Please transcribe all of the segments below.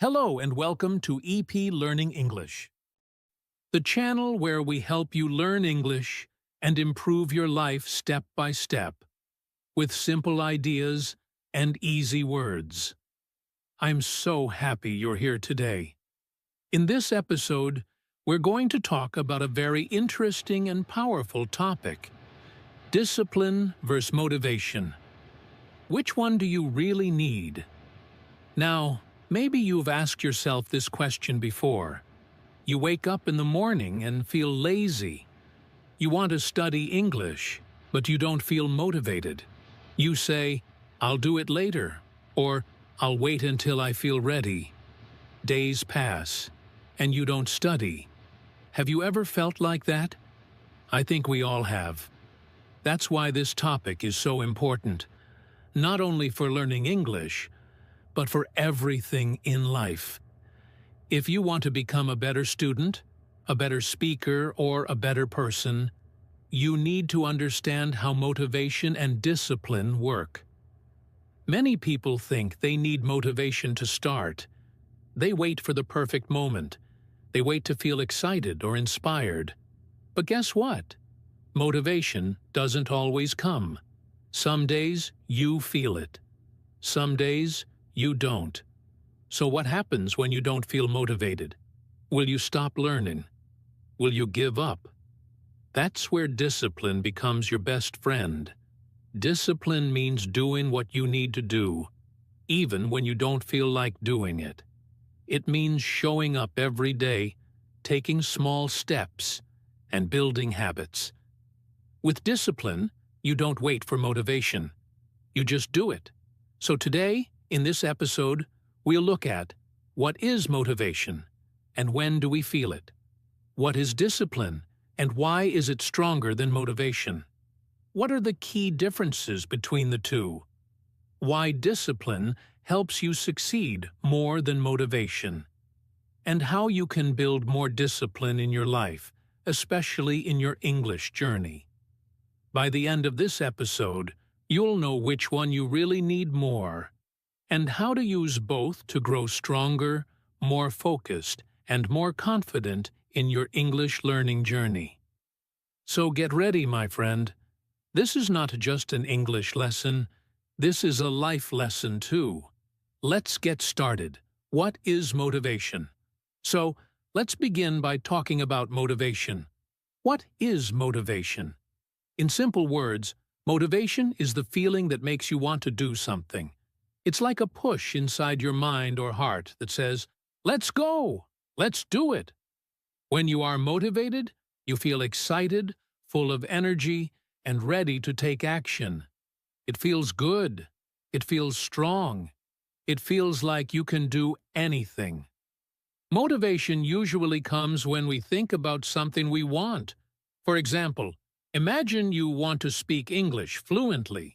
Hello and welcome to EP Learning English, the channel where we help you learn English and improve your life step by step, with simple ideas and easy words. I'm so happy you're here today. In this episode, we're going to talk about a very interesting and powerful topic: discipline versus motivation. Which one do you really need? Now, maybe you've asked yourself this question before. You wake up in the morning and feel lazy. You want to study English, but you don't feel motivated. You say, "I'll do it later," or "I'll wait until I feel ready." Days pass, and you don't study. Have you ever felt like that? I think we all have. That's why this topic is so important, not only for learning English, but for everything in life. If you want to become a better student, a better speaker, or a better person, you need to understand how motivation and discipline work. Many people think they need motivation to start. They wait for the perfect moment. They wait to feel excited or inspired. But guess what? Motivation doesn't always come. Some days you feel it. Some days you don't. So what happens when you don't feel motivated? Will you stop learning? Will you give up? That's where discipline becomes your best friend. Discipline means doing what you need to do, even when you don't feel like doing it. It means showing up every day, taking small steps, and building habits. With discipline, you don't wait for motivation. You just do it. So today, in this episode, we'll look at what is motivation and when do we feel it? What is discipline and why is it stronger than motivation? What are the key differences between the two? Why discipline helps you succeed more than motivation? And how you can build more discipline in your life, especially in your English journey. By the end of this episode, you'll know which one you really need more, and how to use both to grow stronger, more focused, and more confident in your English learning journey. So get ready, my friend. This is not just an English lesson, this is a life lesson too. Let's get started. What is motivation? So, let's begin by talking about motivation. What is motivation? In simple words, motivation is the feeling that makes you want to do something. It's like a push inside your mind or heart that says, "Let's go! Let's do it!" When you are motivated, you feel excited, full of energy, and ready to take action. It feels good. It feels strong. It feels like you can do anything. Motivation usually comes when we think about something we want. For example, imagine you want to speak English fluently.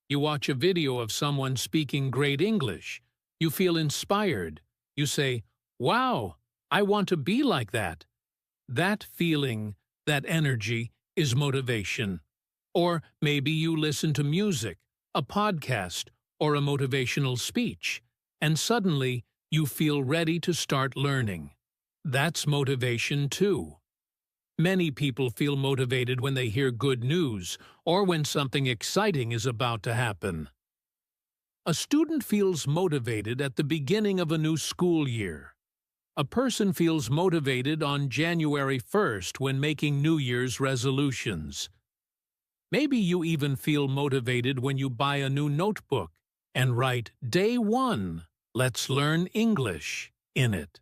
You watch a video of someone speaking great English. You feel inspired. You say, "Wow, I want to be like that." That feeling, that energy, is motivation. Or maybe you listen to music, a podcast, or a motivational speech, and suddenly you feel ready to start learning. That's motivation too. Many people feel motivated when they hear good news or when something exciting is about to happen. A student feels motivated at the beginning of a new school year. A person feels motivated on January 1st when making New Year's resolutions. Maybe you even feel motivated when you buy a new notebook and write "Day 1, let's learn English" in it.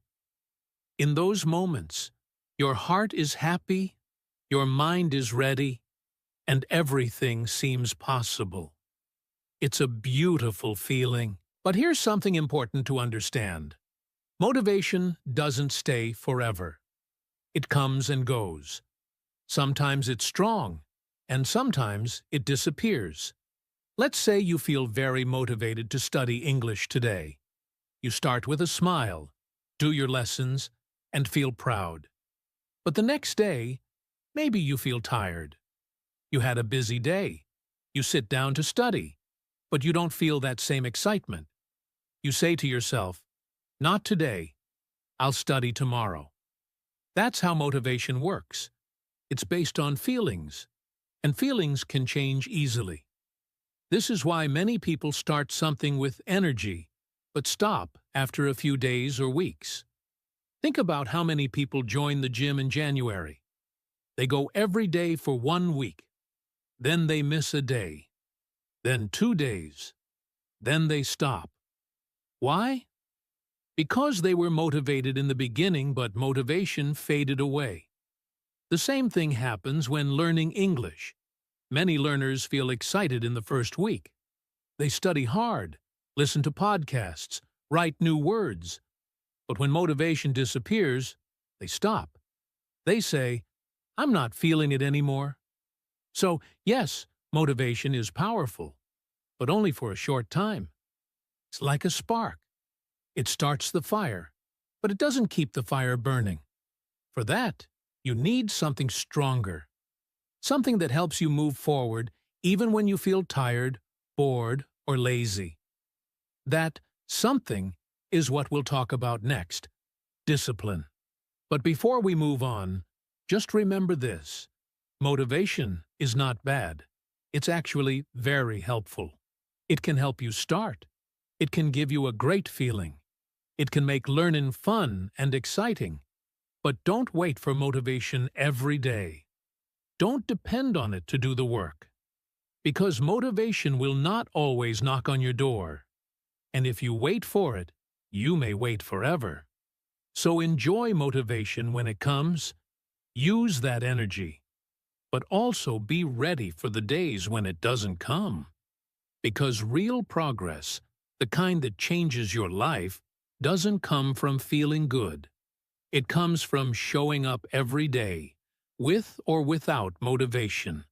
In those moments, your heart is happy, your mind is ready, and everything seems possible. It's a beautiful feeling. But here's something important to understand. Motivation doesn't stay forever. It comes and goes. Sometimes it's strong, and sometimes it disappears. Let's say you feel very motivated to study English today. You start with a smile, do your lessons, and feel proud. But the next day, maybe you feel tired. You had a busy day. You sit down to study, but you don't feel that same excitement. You say to yourself, Not today. I'll study tomorrow. That's how motivation works. It's based on feelings, and feelings can change easily. This is why many people start something with energy, but stop after a few days or weeks. Think about how many people join the gym in January. They go every day for 1 week. Then they miss a day. Then 2 days. Then they stop. Why? Because they were motivated in the beginning, but motivation faded away. The same thing happens when learning English. Many learners feel excited in the first week. They study hard, listen to podcasts, write new words. But when motivation disappears, they stop. They say, "I'm not feeling it anymore." So, yes, motivation is powerful, but only for a short time. It's like a spark. It starts the fire, but it doesn't keep the fire burning. For that, you need something stronger. Something that helps you move forward even when you feel tired, bored, or lazy. That something is what we'll talk about next: discipline. But before we move on, just remember this: motivation is not bad. It's actually very helpful. It can help you start. It can give you a great feeling. It can make learning fun and exciting. But don't wait for motivation every day. Don't depend on it to do the work. Because motivation will not always knock on your door. And if you wait for it, you may wait forever. So enjoy motivation when it comes. Use that energy. But also be ready for the days when it doesn't come. Because real progress, the kind that changes your life, doesn't come from feeling good. It comes from showing up every day, with or without motivation.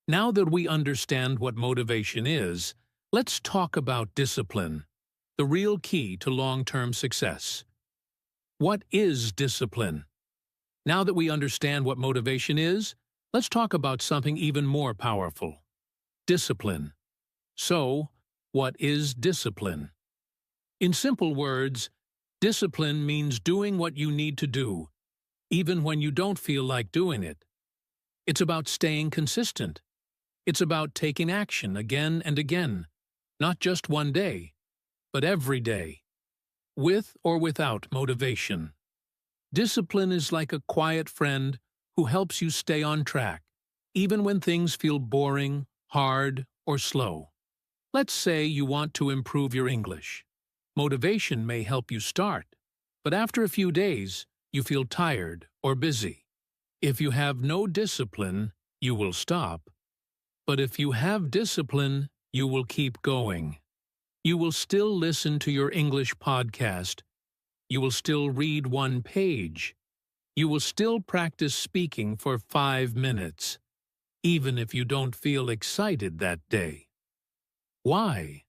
Now that we understand what motivation is, let's talk about discipline, the real key to long-term success. What is discipline? Now that we understand what motivation is, let's talk about something even more powerful: discipline. So, what is discipline? In simple words, discipline means doing what you need to do, even when you don't feel like doing it. It's about staying consistent. It's about taking action again and again, not just one day, but every day, with or without motivation. Discipline is like a quiet friend who helps you stay on track, even when things feel boring, hard, or slow. Let's say you want to improve your English. Motivation may help you start, but after a few days, you feel tired or busy. If you have no discipline, you will stop. But if you have discipline, you will keep going. You will still listen to your English podcast. You will still read 1 page. You will still practice speaking for 5 minutes, even if you don't feel excited that day. Why?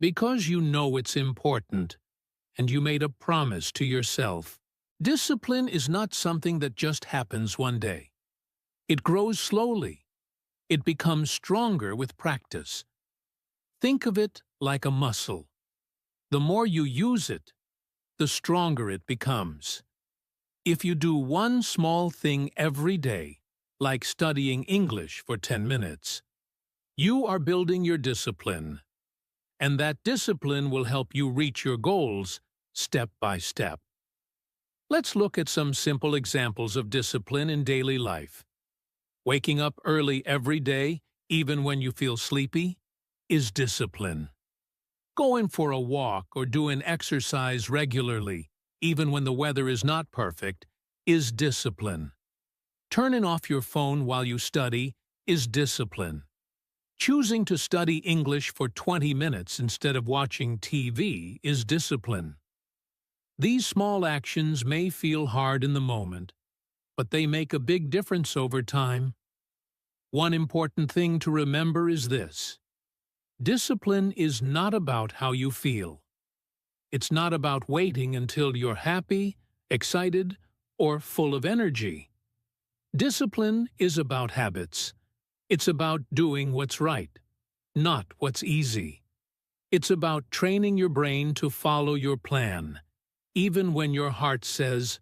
Because you know it's important, and you made a promise to yourself. Discipline is not something that just happens one day. It grows slowly. It becomes stronger with practice. Think of it like a muscle. The more you use it, the stronger it becomes. If you do one small thing every day, like studying English for 10 minutes, you are building your discipline. And that discipline will help you reach your goals step by step. Let's look at some simple examples of discipline in daily life. Waking up early every day, even when you feel sleepy, is discipline. Going for a walk or doing exercise regularly, even when the weather is not perfect, is discipline. Turning off your phone while you study is discipline. Choosing to study English for 20 minutes instead of watching TV is discipline. These small actions may feel hard in the moment, but they make a big difference over time. One important thing to remember is this: discipline is not about how you feel. It's not about waiting until you're happy, excited, or full of energy. Discipline is about habits. It's about doing what's right, not what's easy. It's about training your brain to follow your plan, even when your heart says,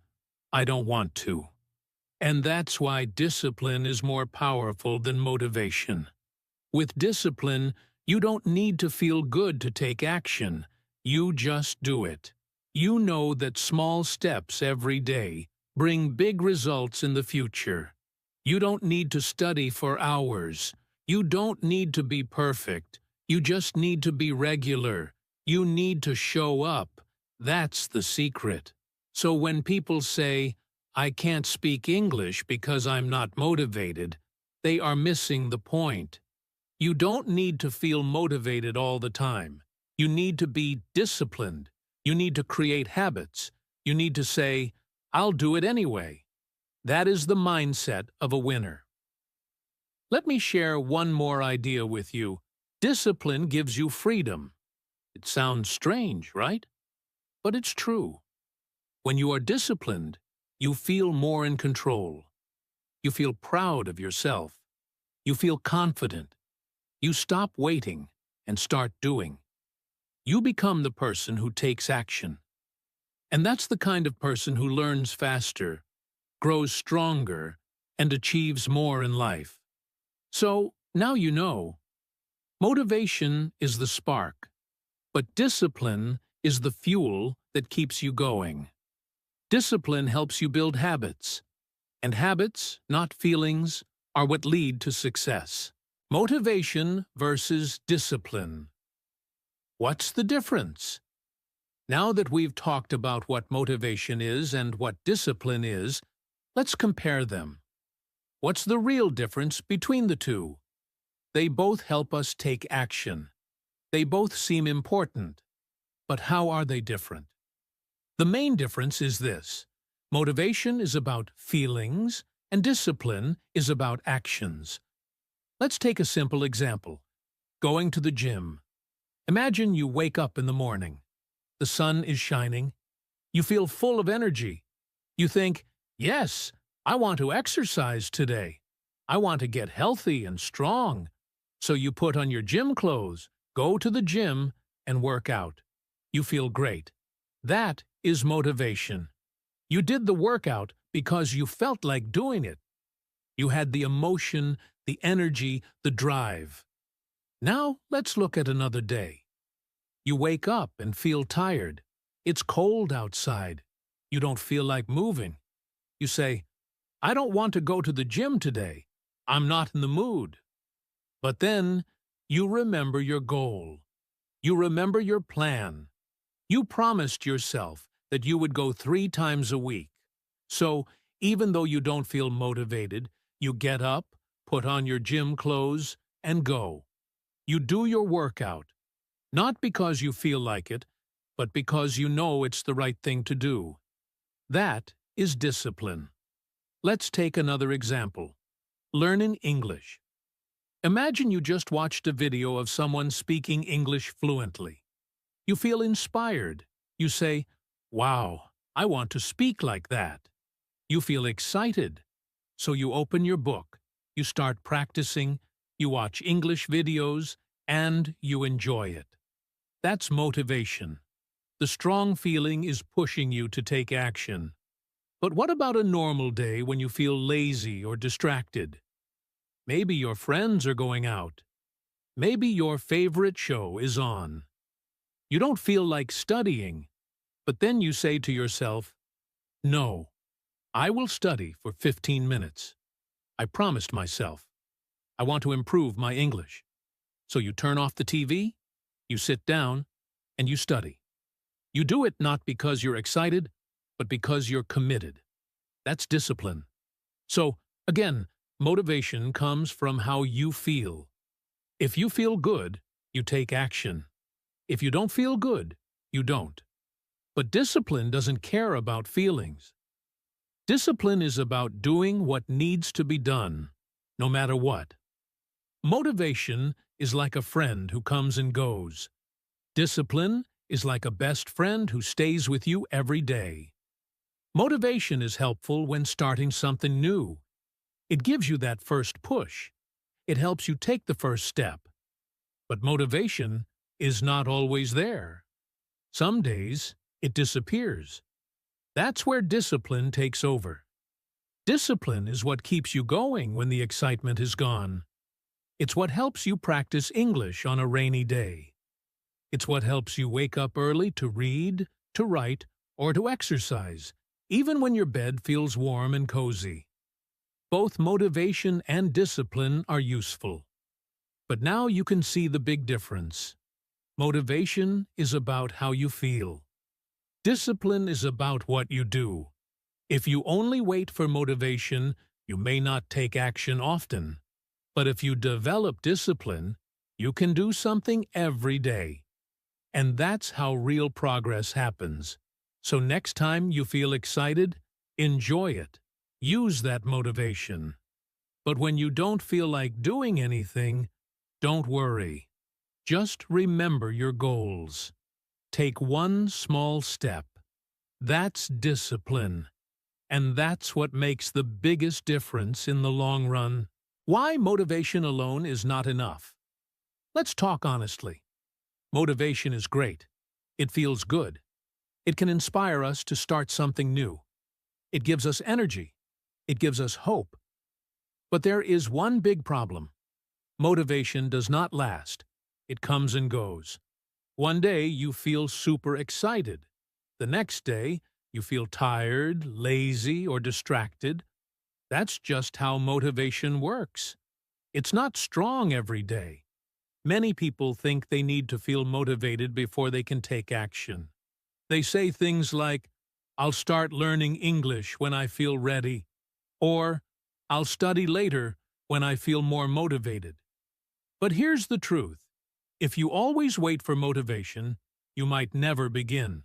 I don't want to. And that's why discipline is more powerful than motivation. With discipline, you don't need to feel good to take action. You just do it. You know that small steps every day bring big results in the future. You don't need to study for hours. You don't need to be perfect. You just need to be regular. You need to show up. That's the secret. So when people say, I can't speak English because I'm not motivated, they are missing the point. You don't need to feel motivated all the time. You need to be disciplined. You need to create habits. You need to say, I'll do it anyway. That is the mindset of a winner. Let me share one more idea with you. Discipline gives you freedom. It sounds strange, right? But it's true. When you are disciplined, you feel more in control. You feel proud of yourself. You feel confident. You stop waiting and start doing. You become the person who takes action. And that's the kind of person who learns faster, grows stronger, and achieves more in life. So, now you know. Motivation is the spark, but discipline is the fuel that keeps you going. Discipline helps you build habits, and habits, not feelings, are what lead to success. Motivation versus discipline. What's the difference? Now that we've talked about what motivation is and what discipline is, let's compare them. What's the real difference between the two? They both help us take action. They both seem important. But how are they different? The main difference is this. Motivation is about feelings, and discipline is about actions. Let's take a simple example. Going to the gym. Imagine you wake up in the morning. The sun is shining. You feel full of energy. You think, yes, I want to exercise today. I want to get healthy and strong. So you put on your gym clothes, go to the gym, and work out. You feel great. That is motivation. You did the workout because you felt like doing it. You had the emotion, the energy, the drive. Now let's look at another day. You wake up and feel tired. It's cold outside. You don't feel like moving. You say, I don't want to go to the gym today. I'm not in the mood. But then you remember your goal. You remember your plan. You promised yourself that you would go 3 times a week. So, even though you don't feel motivated, you get up, put on your gym clothes, and go. You do your workout, not because you feel like it, but because you know it's the right thing to do. That is discipline. Let's take another example. Learning English. Imagine you just watched a video of someone speaking English fluently. You feel inspired. You say, wow, I want to speak like that. You feel excited. So you open your book, you start practicing, you watch English videos, and you enjoy it. That's motivation. The strong feeling is pushing you to take action. But what about a normal day when you feel lazy or distracted? Maybe your friends are going out. Maybe your favorite show is on. You don't feel like studying, but then you say to yourself, no, I will study for 15 minutes. I promised myself. I want to improve my English. So you turn off the TV, you sit down, and you study. You do it not because you're excited, but because you're committed. That's discipline. So, again, motivation comes from how you feel. If you feel good, you take action. If you don't feel good, you don't. But discipline doesn't care about feelings. Discipline is about doing what needs to be done, no matter what. Motivation is like a friend who comes and goes. Discipline is like a best friend who stays with you every day. Motivation is helpful when starting something new. It gives you that first push. It helps you take the first step. But motivation is not always there. Some days, it disappears. That's where discipline takes over. Discipline is what keeps you going when the excitement is gone. It's what helps you practice English on a rainy day. It's what helps you wake up early to read, to write, or to exercise, even when your bed feels warm and cozy. Both motivation and discipline are useful. But now you can see the big difference. Motivation is about how you feel. Discipline is about what you do. If you only wait for motivation, you may not take action often. But if you develop discipline, you can do something every day. And that's how real progress happens. So next time you feel excited, enjoy it. Use that motivation. But when you don't feel like doing anything, don't worry. Just remember your goals. Take one small step. That's discipline. And that's what makes the biggest difference in the long run. Why motivation alone is not enough? Let's talk honestly. Motivation is great. It feels good. It can inspire us to start something new. It gives us energy. It gives us hope. But there is one big problem. Motivation does not last. It comes and goes. One day you feel super excited. The next day you feel tired, lazy, or distracted. That's just how motivation works. It's not strong every day. Many people think they need to feel motivated before they can take action. They say things like, "I'll start learning English when I feel ready," or "I'll study later when I feel more motivated." But here's the truth. If you always wait for motivation, you might never begin.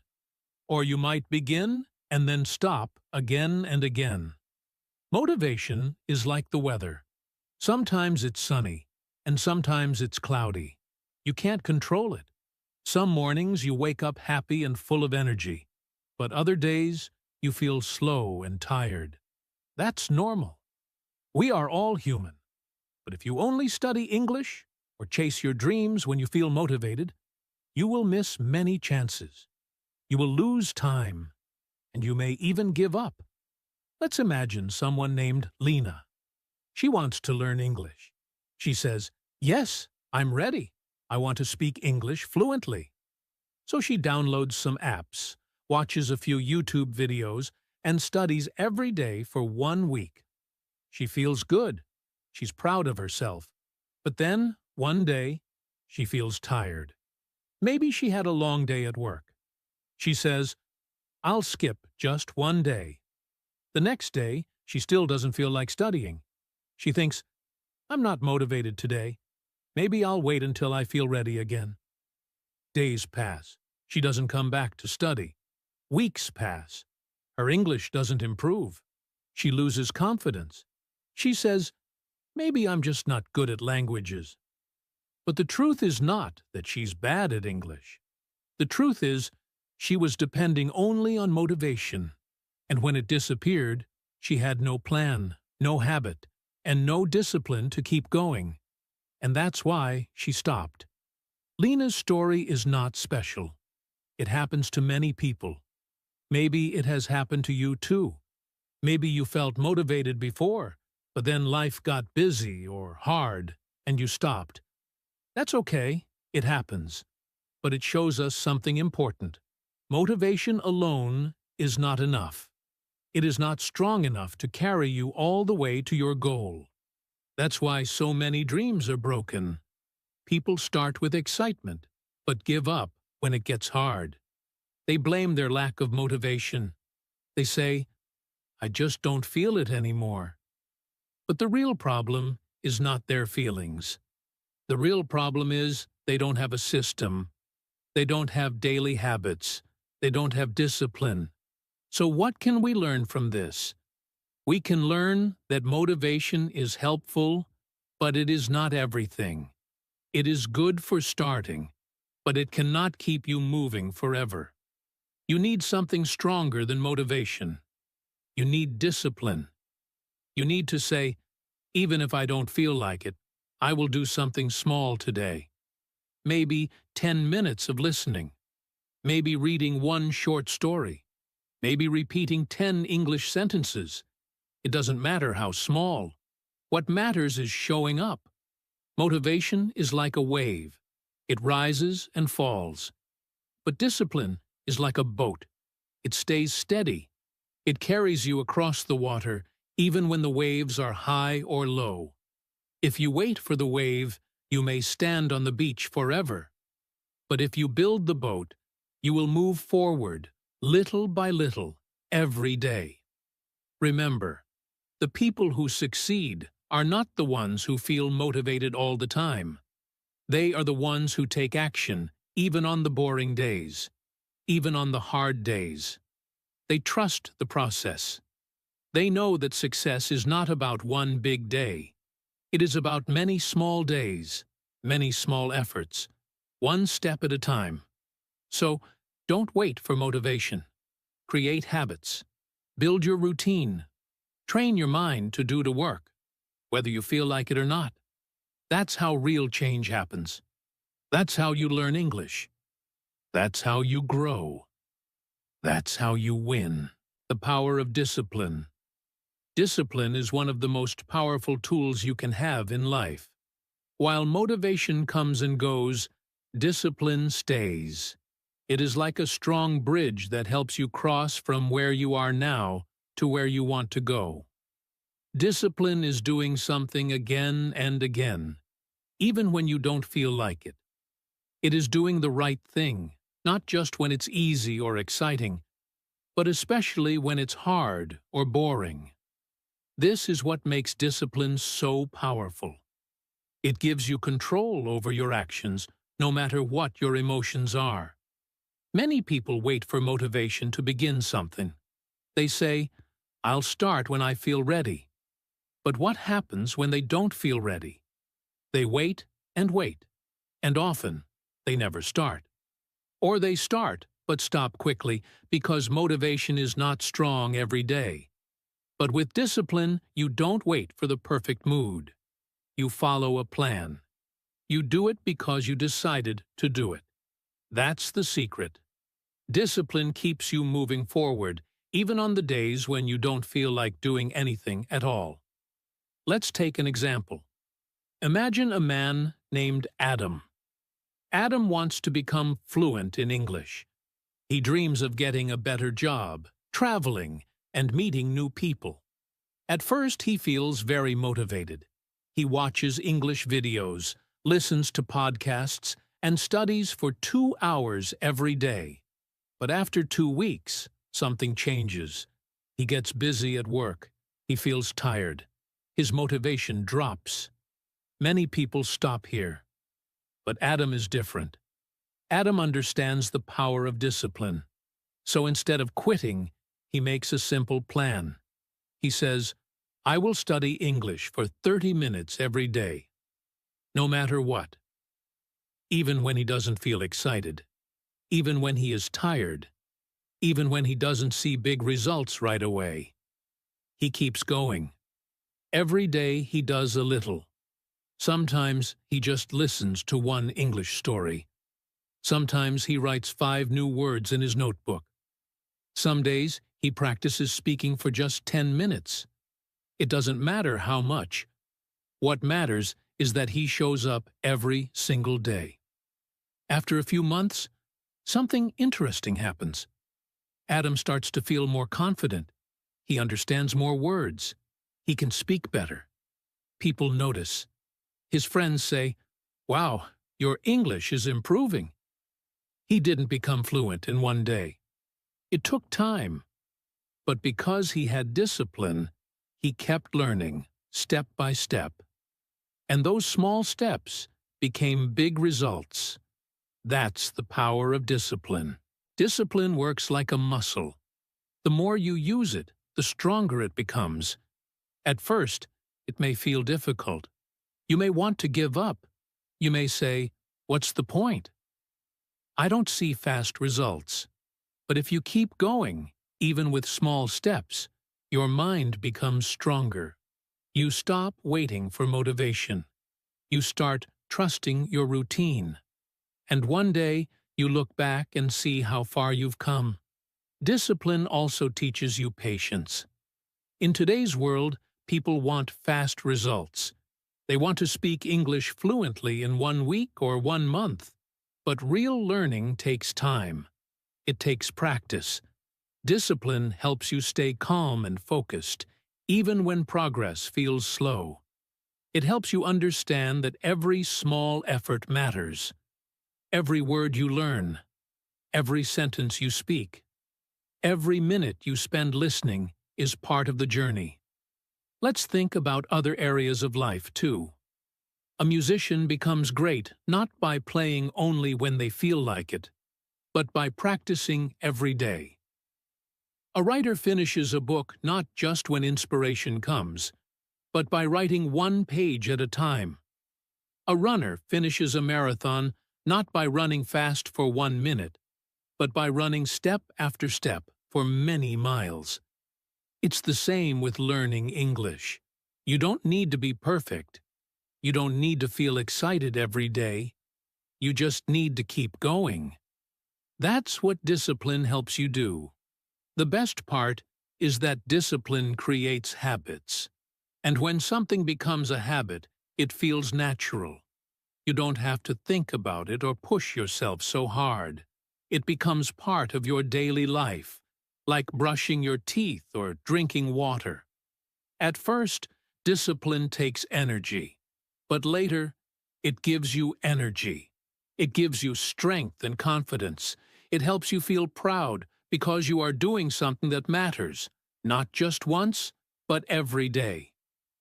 Or you might begin and then stop again and again. Motivation is like the weather. Sometimes it's sunny, and sometimes it's cloudy. You can't control it. Some mornings you wake up happy and full of energy, but other days you feel slow and tired. That's normal. We are all human. But if you only study English or chase your dreams when you feel motivated, you will miss many chances. You will lose time, and you may even give up. Let's imagine someone named Lena. She wants to learn English. She says, "Yes, I'm ready. I want to speak English fluently." So she downloads some apps, watches a few YouTube videos, and studies every day for 1 week. She feels good. She's proud of herself. But then, one day, she feels tired. Maybe she had a long day at work. She says, "I'll skip just 1 day." The next day, she still doesn't feel like studying. She thinks, "I'm not motivated today. Maybe I'll wait until I feel ready again." Days pass. She doesn't come back to study. Weeks pass. Her English doesn't improve. She loses confidence. She says, "Maybe I'm just not good at languages." But the truth is not that she's bad at English. The truth is, she was depending only on motivation. And when it disappeared, she had no plan, no habit, and no discipline to keep going. And that's why she stopped. Lena's story is not special. It happens to many people. Maybe it has happened to you too. Maybe you felt motivated before, but then life got busy or hard, and you stopped. That's okay, it happens. But it shows us something important. Motivation alone is not enough. It is not strong enough to carry you all the way to your goal. That's why so many dreams are broken. People start with excitement, but give up when it gets hard. They blame their lack of motivation. They say, "I just don't feel it anymore." But the real problem is not their feelings. The real problem is they don't have a system. They don't have daily habits. They don't have discipline. So what can we learn from this? We can learn that motivation is helpful, but it is not everything. It is good for starting, but it cannot keep you moving forever. You need something stronger than motivation. You need discipline. You need to say, "Even if I don't feel like it, I will do something small today." Maybe 10 minutes of listening. Maybe reading one short story. Maybe repeating 10 English sentences. It doesn't matter how small. What matters is showing up. Motivation is like a wave. It rises and falls. But discipline is like a boat. It stays steady. It carries you across the water, even when the waves are high or low. If you wait for the wave, you may stand on the beach forever. But if you build the boat, you will move forward, little by little, every day. Remember, the people who succeed are not the ones who feel motivated all the time. They are the ones who take action, even on the boring days, even on the hard days. They trust the process. They know that success is not about one big day. It is about many small days, many small efforts, one step at a time. So, don't wait for motivation. Create habits. Build your routine. Train your mind to do the work, whether you feel like it or not. That's how real change happens. That's how you learn English. That's how you grow. That's how you win. The power of discipline. Discipline is one of the most powerful tools you can have in life. While motivation comes and goes, discipline stays. It is like a strong bridge that helps you cross from where you are now to where you want to go. Discipline is doing something again and again, even when you don't feel like it. It is doing the right thing, not just when it's easy or exciting, but especially when it's hard or boring. This is what makes discipline so powerful. It gives you control over your actions, no matter what your emotions are. Many people wait for motivation to begin something. They say, "I'll start when I feel ready." But what happens when they don't feel ready? They wait, and often they never start. Or they start, but stop quickly because motivation is not strong every day. But with discipline, you don't wait for the perfect mood. You follow a plan. You do it because you decided to do it. That's the secret. Discipline keeps you moving forward, even on the days when you don't feel like doing anything at all. Let's take an example. Imagine a man named Adam. Adam wants to become fluent in English. He dreams of getting a better job, traveling, and meeting new people. At first, he feels very motivated. He watches English videos, listens to podcasts, and studies for 2 hours every day. But after 2 weeks, something changes. He gets busy at work. He feels tired. His motivation drops. Many people stop here. But Adam is different. Adam understands the power of discipline. So instead of quitting, he makes a simple plan. He says, "I will study English for 30 minutes every day, no matter what." Even when he doesn't feel excited, even when he is tired, even when he doesn't see big results right away. He keeps going. Every day he does a little. Sometimes he just listens to one English story. Sometimes he writes 5 new words in his notebook. Some days he practices speaking for just 10 minutes. It doesn't matter how much. What matters is that he shows up every single day. After a few months, something interesting happens. Adam starts to feel more confident. He understands more words. He can speak better. People notice. His friends say, "Wow, your English is improving." He didn't become fluent in one day. It took time. But because he had discipline, he kept learning, step by step. And those small steps became big results. That's the power of discipline. Discipline works like a muscle. The more you use it, the stronger it becomes. At first, it may feel difficult. You may want to give up. You may say, "What's the point? I don't see fast results." But if you keep going, even with small steps, your mind becomes stronger. You stop waiting for motivation. You start trusting your routine. And one day, you look back and see how far you've come. Discipline also teaches you patience. In today's world, people want fast results. They want to speak English fluently in 1 week or 1 month. But real learning takes time. It takes practice. Discipline helps you stay calm and focused, even when progress feels slow. It helps you understand that every small effort matters. Every word you learn, every sentence you speak, every minute you spend listening is part of the journey. Let's think about other areas of life, too. A musician becomes great not by playing only when they feel like it, but by practicing every day. A writer finishes a book not just when inspiration comes, but by writing 1 page at a time. A runner finishes a marathon not by running fast for 1 minute, but by running step after step for many miles. It's the same with learning English. You don't need to be perfect. You don't need to feel excited every day. You just need to keep going. That's what discipline helps you do. The best part is that discipline creates habits. And when something becomes a habit, it feels natural. You don't have to think about it or push yourself so hard. It becomes part of your daily life, like brushing your teeth or drinking water. At first, discipline takes energy, but later, it gives you energy. It gives you strength and confidence. It helps you feel proud because you are doing something that matters, not just once, but every day.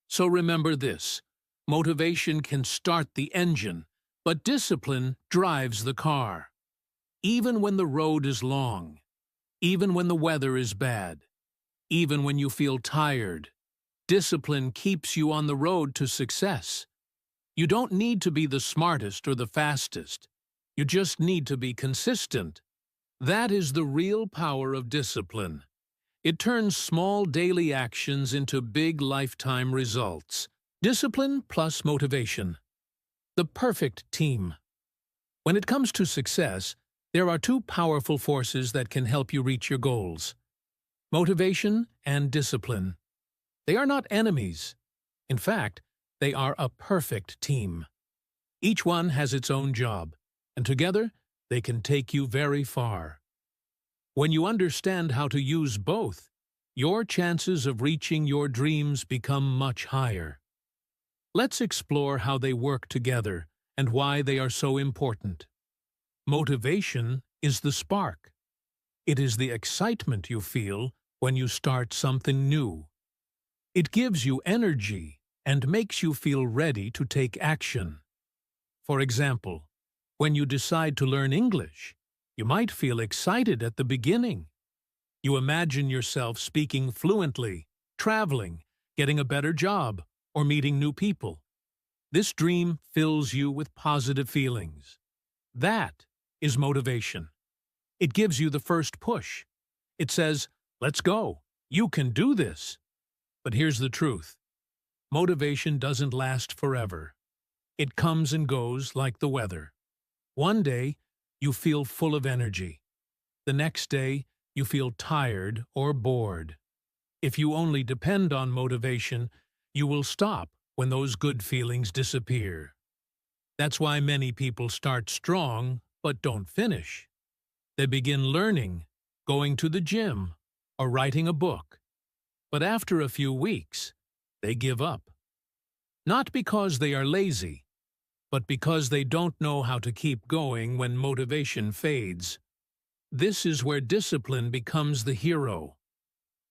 So remember this: motivation can start the engine, but discipline drives the car. Even when the road is long, even when the weather is bad, even when you feel tired, discipline keeps you on the road to success. You don't need to be the smartest or the fastest. You just need to be consistent. That is the real power of discipline. It turns small daily actions into big lifetime results. Discipline plus motivation. The perfect team. When it comes to success, there are two powerful forces that can help you reach your goals: motivation and discipline. They are not enemies. In fact, they are a perfect team. Each one has its own job, and together they can take you very far. When you understand how to use both, your chances of reaching your dreams become much higher. Let's explore how they work together and why they are so important. Motivation is the spark. It is the excitement you feel when you start something new. It gives you energy and makes you feel ready to take action. For example, when you decide to learn English, you might feel excited at the beginning. You imagine yourself speaking fluently, traveling, getting a better job, or meeting new people. This dream fills you with positive feelings. That is motivation. It gives you the first push. It says, "Let's go. You can do this." But here's the truth. Motivation doesn't last forever. It comes and goes like the weather. One day, you feel full of energy. The next day, you feel tired or bored. If you only depend on motivation, you will stop when those good feelings disappear. That's why many people start strong but don't finish. They begin learning, going to the gym, or writing a book. But after a few weeks, they give up. Not because they are lazy, but because they don't know how to keep going when motivation fades. This is where discipline becomes the hero.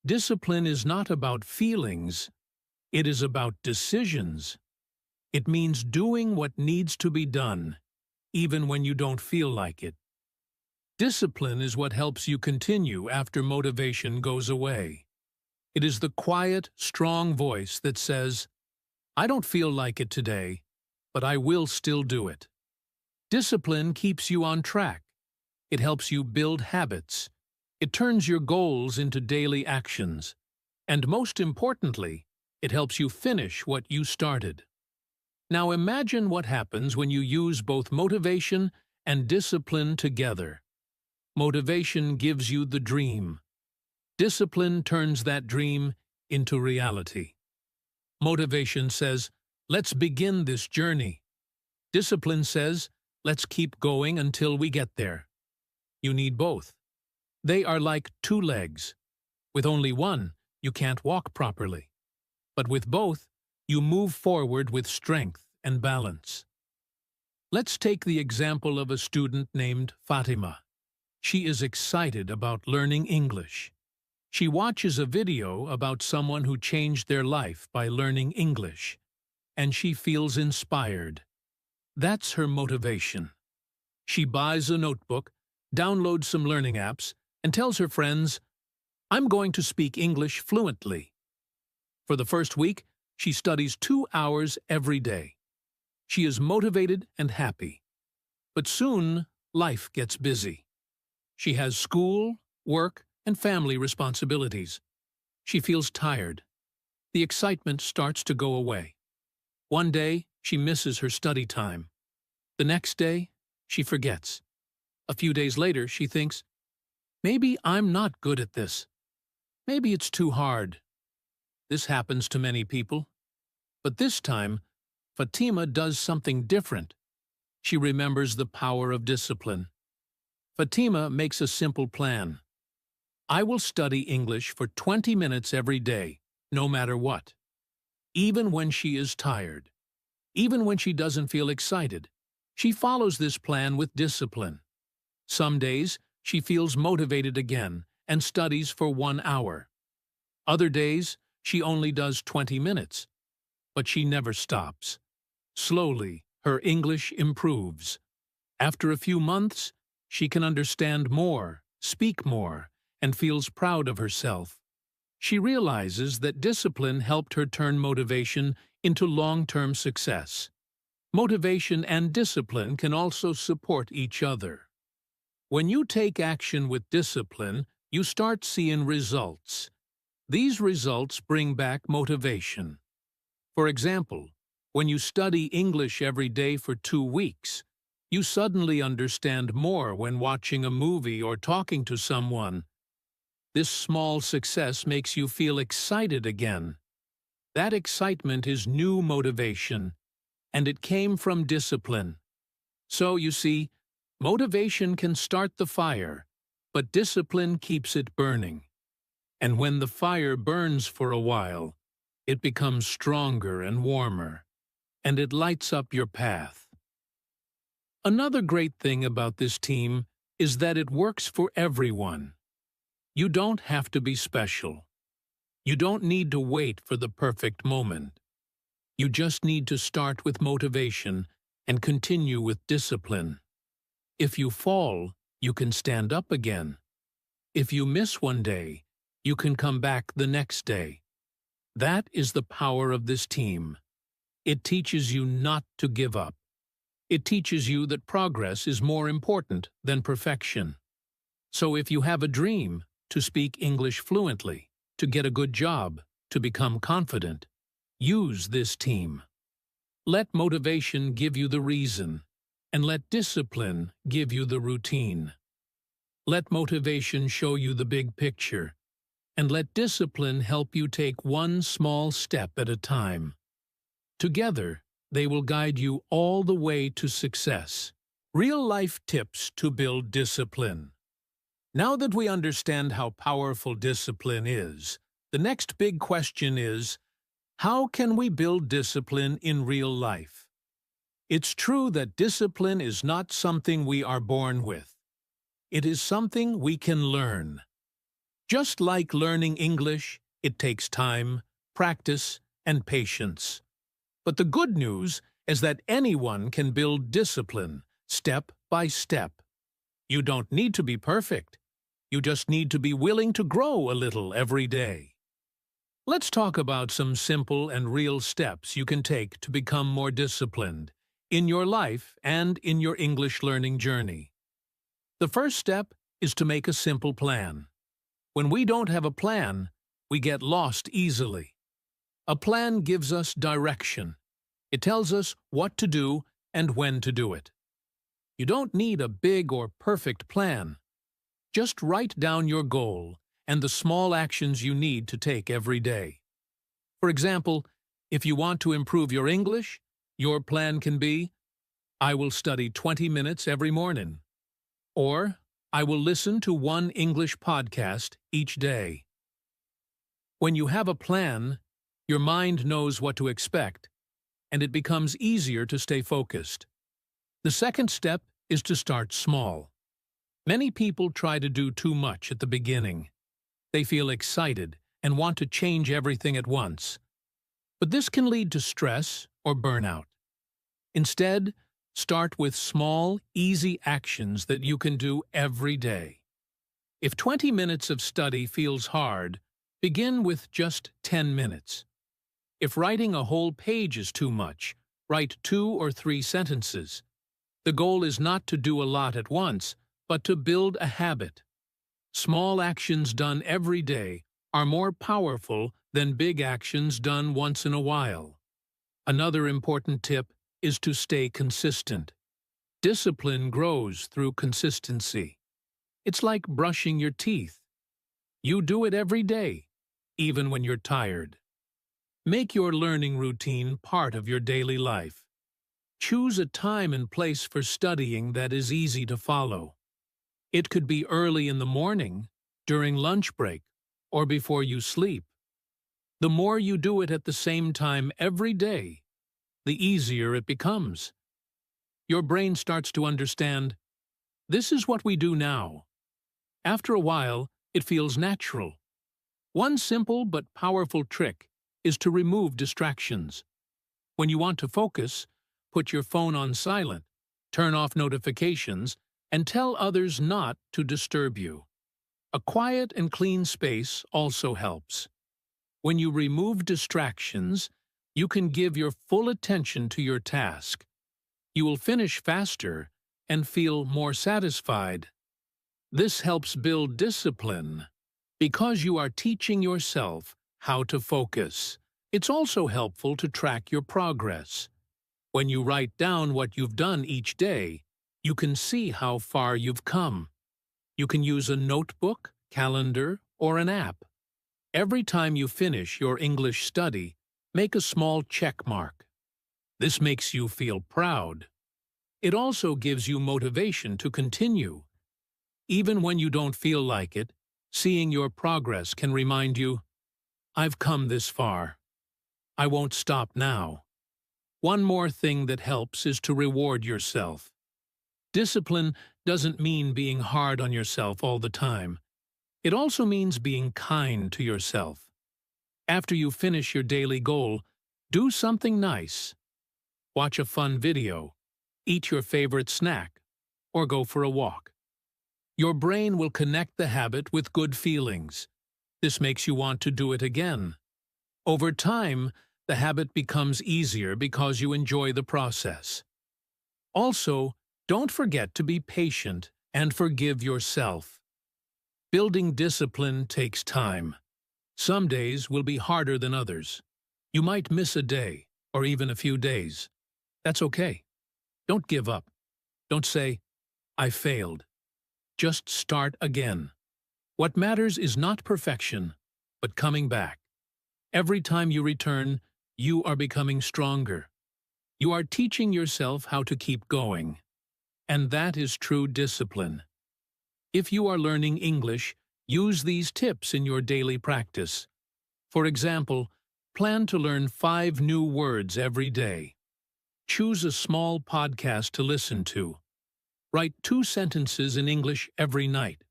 Discipline is not about feelings. It is about decisions. It means doing what needs to be done, even when you don't feel like it. Discipline is what helps you continue after motivation goes away. It is the quiet, strong voice that says, "I don't feel like it today, but I will still do it." Discipline keeps you on track. It helps you build habits. It turns your goals into daily actions. And most importantly, it helps you finish what you started. Now imagine what happens when you use both motivation and discipline together. Motivation gives you the dream. Discipline turns that dream into reality. Motivation says, let's begin this journey. Discipline says, let's keep going until we get there. You need both. They are like two legs. With only one, you can't walk properly. But with both, you move forward with strength and balance. Let's take the example of a student named Fatima. She is excited about learning English. She watches a video about someone who changed their life by learning English, and she feels inspired. That's her motivation. She buys a notebook, downloads some learning apps, and tells her friends, "I'm going to speak English fluently." For the first week, she studies 2 hours every day. She is motivated and happy. But soon, life gets busy. She has school, work, and family responsibilities. She feels tired. The excitement starts to go away. One day, she misses her study time. The next day, she forgets. A few days later, she thinks, maybe I'm not good at this. Maybe it's too hard. This happens to many people. But this time, Fatima does something different. She remembers the power of discipline. Fatima makes a simple plan. I will study English for 20 minutes every day, no matter what. Even when she is tired, even when she doesn't feel excited, she follows this plan with discipline. Some days, she feels motivated again and studies for 1 hour. Other days, she only does 20 minutes. But she never stops. Slowly, her English improves. After a few months, she can understand more, speak more, and feels proud of herself. She realizes that discipline helped her turn motivation into long-term success. Motivation and discipline can also support each other. When you take action with discipline, you start seeing results. These results bring back motivation. For example, when you study English every day for 2 weeks, you suddenly understand more when watching a movie or talking to someone. This small success makes you feel excited again. That excitement is new motivation, and it came from discipline. So, you see, motivation can start the fire, but discipline keeps it burning. And when the fire burns for a while, it becomes stronger and warmer, and it lights up your path. Another great thing about this team is that it works for everyone. You don't have to be special. You don't need to wait for the perfect moment. You just need to start with motivation and continue with discipline. If you fall, you can stand up again. If you miss one day, you can come back the next day. That is the power of this team. It teaches you not to give up. It teaches you that progress is more important than perfection. So if you have a dream to speak English fluently, to get a good job, to become confident, use this team. Let motivation give you the reason, and let discipline give you the routine. Let motivation show you the big picture, and let discipline help you take one small step at a time. Together, they will guide you all the way to success. Real-life tips to build discipline. Now that we understand how powerful discipline is, the next big question is, how can we build discipline in real life? It's true that discipline is not something we are born with. It is something we can learn. Just like learning English, it takes time, practice, and patience. But the good news is that anyone can build discipline, step by step. You don't need to be perfect. You just need to be willing to grow a little every day. Let's talk about some simple and real steps you can take to become more disciplined in your life and in your English learning journey. The first step is to make a simple plan. When we don't have a plan, we get lost easily. A plan gives us direction. It tells us what to do and when to do it. You don't need a big or perfect plan. Just write down your goal and the small actions you need to take every day. For example, if you want to improve your English, your plan can be, I will study 20 minutes every morning. Or, I will listen to one English podcast each day. When you have a plan, your mind knows what to expect, and it becomes easier to stay focused. The second step is to start small. Many people try to do too much at the beginning. They feel excited and want to change everything at once. But this can lead to stress or burnout. Instead, start with small, easy actions that you can do every day. If 20 minutes of study feels hard, begin with just 10 minutes. If writing a whole page is too much, write 2 or 3 sentences. The goal is not to do a lot at once, but to build a habit. Small actions done every day are more powerful than big actions done once in a while. Another important tip is to stay consistent. Discipline grows through consistency. It's like brushing your teeth. You do it every day, even when you're tired. Make your learning routine part of your daily life. Choose a time and place for studying that is easy to follow. It could be early in the morning, during lunch break, or before you sleep. The more you do it at the same time every day, the easier it becomes. Your brain starts to understand, this is what we do now. After a while, it feels natural. One simple but powerful trick is to remove distractions. When you want to focus, put your phone on silent, turn off notifications, and tell others not to disturb you. A quiet and clean space also helps. When you remove distractions, you can give your full attention to your task. You will finish faster and feel more satisfied. This helps build discipline because you are teaching yourself how to focus. It's also helpful to track your progress. When you write down what you've done each day, you can see how far you've come. You can use a notebook, calendar, or an app. Every time you finish your English study, make a small check mark. This makes you feel proud. It also gives you motivation to continue. Even when you don't feel like it, seeing your progress can remind you, I've come this far. I won't stop now. One more thing that helps is to reward yourself. Discipline doesn't mean being hard on yourself all the time. It also means being kind to yourself. After you finish your daily goal, do something nice. Watch a fun video, eat your favorite snack, or go for a walk. Your brain will connect the habit with good feelings. This makes you want to do it again. Over time, the habit becomes easier because you enjoy the process. Also, don't forget to be patient and forgive yourself. Building discipline takes time. Some days will be harder than others. You might miss a day, or even a few days. That's okay. Don't give up. Don't say, I failed. Just start again. What matters is not perfection, but coming back. Every time you return, you are becoming stronger. You are teaching yourself how to keep going. And that is true discipline. If you are learning English, use these tips in your daily practice. For example, plan to learn 5 new words every day. Choose a small podcast to listen to. Write 2 sentences in English every night.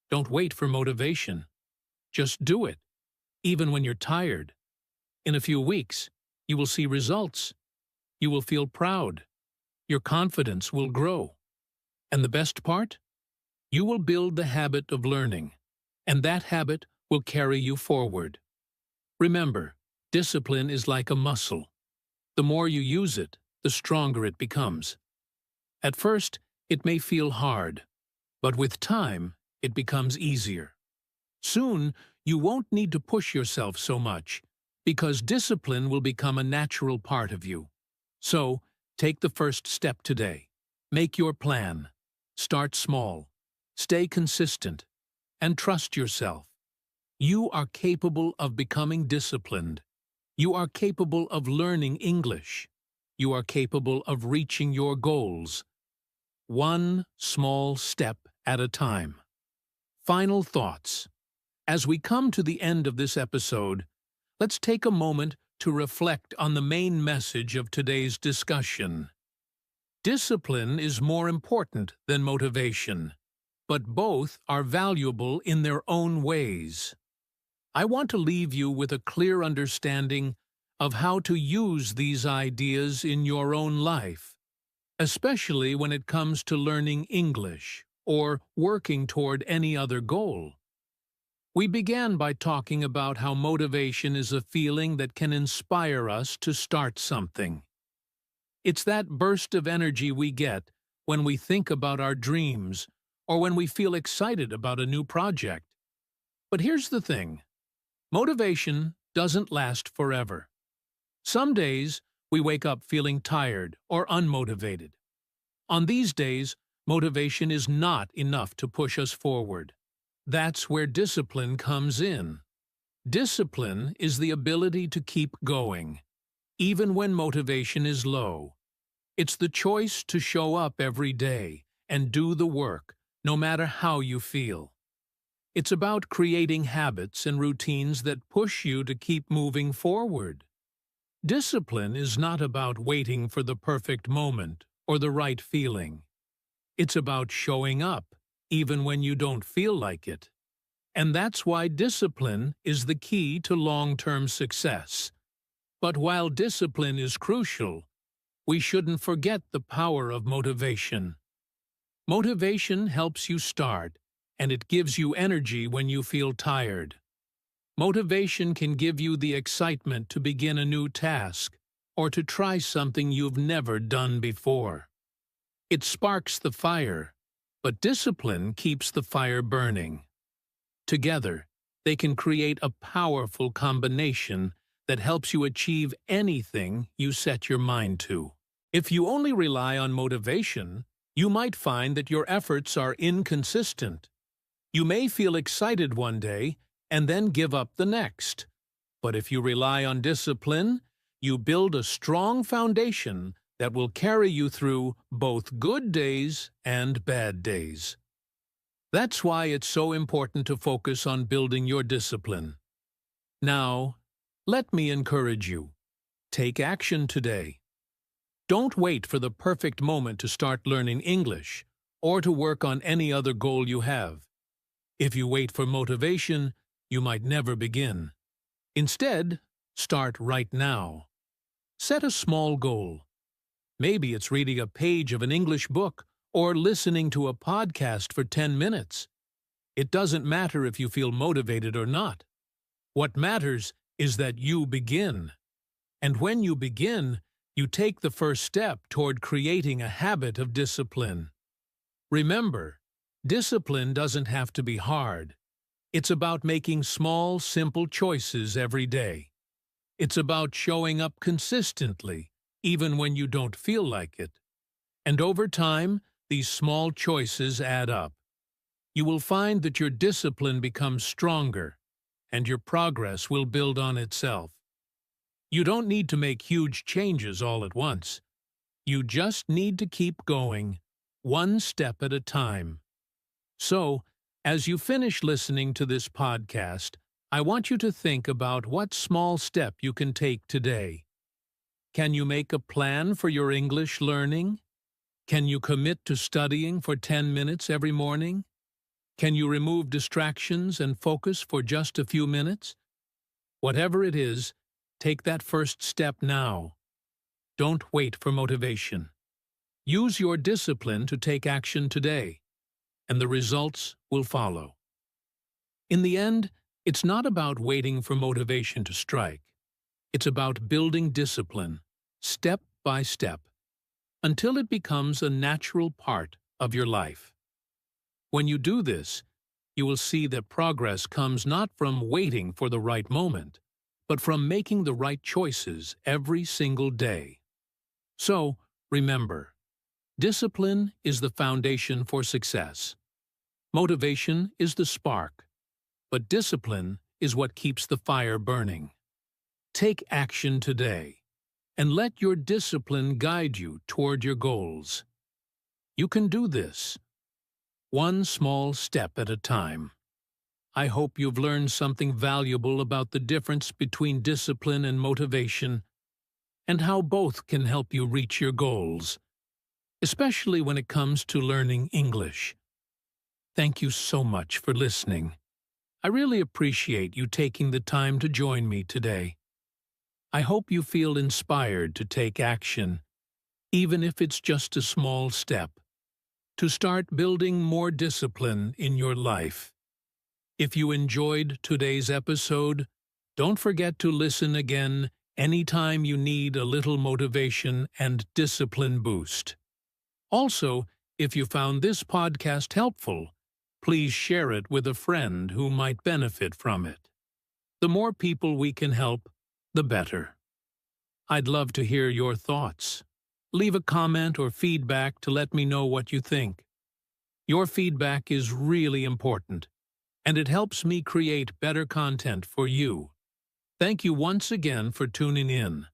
Don't wait for motivation. Just do it, even when you're tired. In a few weeks, you will see results. You will feel proud. Your confidence will grow. And the best part? You will build the habit of learning, and that habit will carry you forward. Remember, discipline is like a muscle. The more you use it, the stronger it becomes. At first, it may feel hard, but with time, it becomes easier. Soon, you won't need to push yourself so much, because discipline will become a natural part of you. So, take the first step today. Make your plan. Start small. Stay consistent. And trust yourself. You are capable of becoming disciplined. You are capable of learning English. You are capable of reaching your goals. One small step at a time. Final thoughts. As we come to the end of this episode, let's take a moment to reflect on the main message of today's discussion. Discipline is more important than motivation, but both are valuable in their own ways. I want to leave you with a clear understanding of how to use these ideas in your own life, especially when it comes to learning English or working toward any other goal. We began by talking about how motivation is a feeling that can inspire us to start something. It's that burst of energy we get when we think about our dreams or when we feel excited about a new project. But here's the thing. Motivation doesn't last forever. Some days, we wake up feeling tired or unmotivated. On these days, motivation is not enough to push us forward. That's where discipline comes in. Discipline is the ability to keep going, even when motivation is low. It's the choice to show up every day and do the work, no matter how you feel. It's about creating habits and routines that push you to keep moving forward. Discipline is not about waiting for the perfect moment or the right feeling. It's about showing up, even when you don't feel like it. And that's why discipline is the key to long-term success. But while discipline is crucial, we shouldn't forget the power of motivation. Motivation helps you start, and it gives you energy when you feel tired. Motivation can give you the excitement to begin a new task or to try something you've never done before. It sparks the fire, but discipline keeps the fire burning. Together, they can create a powerful combination that helps you achieve anything you set your mind to. If you only rely on motivation, you might find that your efforts are inconsistent. You may feel excited one day and then give up the next. But if you rely on discipline, you build a strong foundation that will carry you through both good days and bad days. That's why it's so important to focus on building your discipline. Now, let me encourage you. Take action today. Don't wait for the perfect moment to start learning English or to work on any other goal you have. If you wait for motivation, you might never begin. Instead, start right now. Set a small goal. Maybe it's reading a page of an English book or listening to a podcast for 10 minutes. It doesn't matter if you feel motivated or not. What matters is that you begin. And when you begin, you take the first step toward creating a habit of discipline. Remember, discipline doesn't have to be hard. It's about making small, simple choices every day. It's about showing up consistently, even when you don't feel like it. And over time, these small choices add up. You will find that your discipline becomes stronger, and your progress will build on itself. You don't need to make huge changes all at once. You just need to keep going, one step at a time. So, as you finish listening to this podcast, I want you to think about what small step you can take today. Can you make a plan for your English learning? Can you commit to studying for 10 minutes every morning? Can you remove distractions and focus for just a few minutes? Whatever it is, take that first step now. Don't wait for motivation. Use your discipline to take action today, and the results will follow. In the end, it's not about waiting for motivation to strike. It's about building discipline, step by step, until it becomes a natural part of your life. When you do this, you will see that progress comes not from waiting for the right moment, but from making the right choices every single day. So, remember, Discipline is the foundation for success. Motivation is the spark, but discipline is what keeps the fire burning. Take action today, and let your discipline guide you toward your goals. You can do this, one small step at a time. I hope you've learned something valuable about the difference between discipline and motivation, and how both can help you reach your goals, especially when it comes to learning English. Thank you so much for listening. I really appreciate you taking the time to join me today. I hope you feel inspired to take action, even if it's just a small step, to start building more discipline in your life. If you enjoyed today's episode, don't forget to listen again anytime you need a little motivation and discipline boost. Also, if you found this podcast helpful, please share it with a friend who might benefit from it. The more people we can help, the better. I'd love to hear your thoughts. Leave a comment or feedback to let me know what you think. Your feedback is really important, and it helps me create better content for you. Thank you once again for tuning in.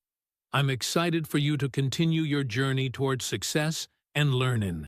I'm excited for you to continue your journey towards success and learning.